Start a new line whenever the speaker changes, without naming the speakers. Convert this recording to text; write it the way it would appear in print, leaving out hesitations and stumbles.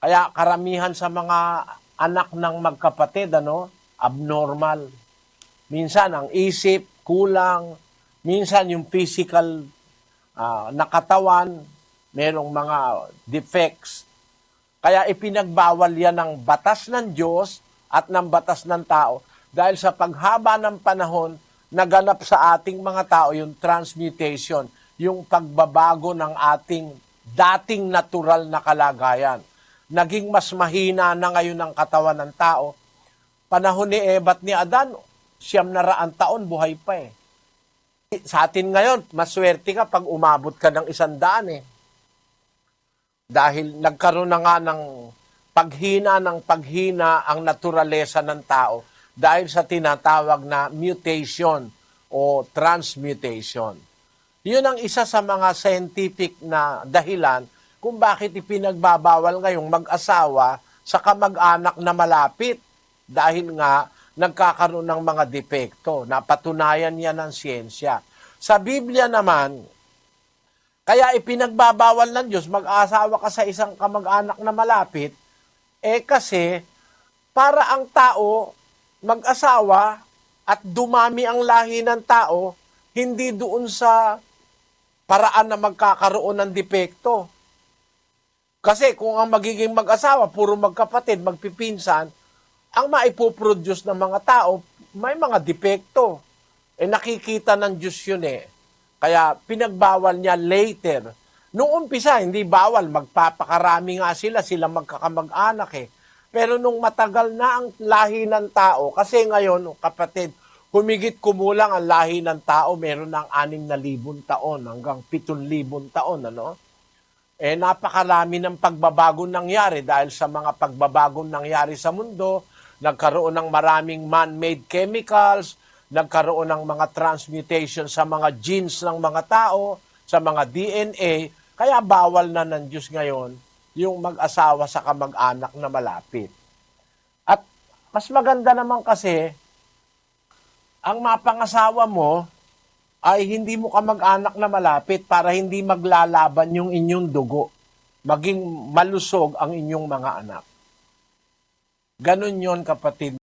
Kaya karamihan sa mga anak ng magkapatid, abnormal. Minsan ang isip, kulang. Minsan yung physical na katawan, merong mga defects. Kaya ipinagbawal yan ng batas ng Diyos at ng batas ng tao dahil sa paghaba ng panahon, naganap sa ating mga tao yung transmutation, yung pagbabago ng ating dating natural na kalagayan. Naging mas mahina na ngayon ang katawan ng tao. Panahon ni Eva at ni Adan, 900 taon, buhay pa eh. Sa atin ngayon, maswerte ka pag umabot ka ng 100 eh. Dahil nagkaroon na nga ng paghina ang naturalesa ng tao dahil sa tinatawag na mutation o transmutation. Yun ang isa sa mga scientific na dahilan kung bakit ipinagbabawal ngayong mag-asawa sa kamag-anak na malapit dahil nga nagkakaroon ng mga depekto. Napatunayan yan ng siyensya. Sa Biblia naman, kaya ipinagbabawal ng Diyos mag-asawa ka sa isang kamag-anak na malapit, kasi para ang tao mag-asawa at dumami ang lahi ng tao, hindi doon sa paraan na magkakaroon ng depekto. Kasi kung ang magiging mag-asawa, puro magkapatid, magpipinsan, ang maipoproduce ng mga tao, may mga depekto. Nakikita ng Diyos yun eh. Kaya pinagbawal niya later. Nung umpisa, hindi bawal. Magpapakarami nga sila magkakamag-anak eh. Pero nung matagal na ang lahi ng tao, kasi ngayon, kapatid, humigit kumulang ang lahi ng tao, meron ng 6,000 taon hanggang 7,000 taon, napakarami ng pagbabagong nangyari dahil sa mga pagbabagong nangyari sa mundo, nagkaroon ng maraming man-made chemicals, nagkaroon ng mga transmutation sa mga genes ng mga tao, sa mga DNA, kaya bawal na ng Diyos ngayon yung mag-asawa sa kamag-anak na malapit. At mas maganda naman kasi, ang mapangasawa mo ay hindi mo kamag-anak na malapit para hindi maglalaban yung inyong dugo, maging malusog ang inyong mga anak. Ganun yon kapatid.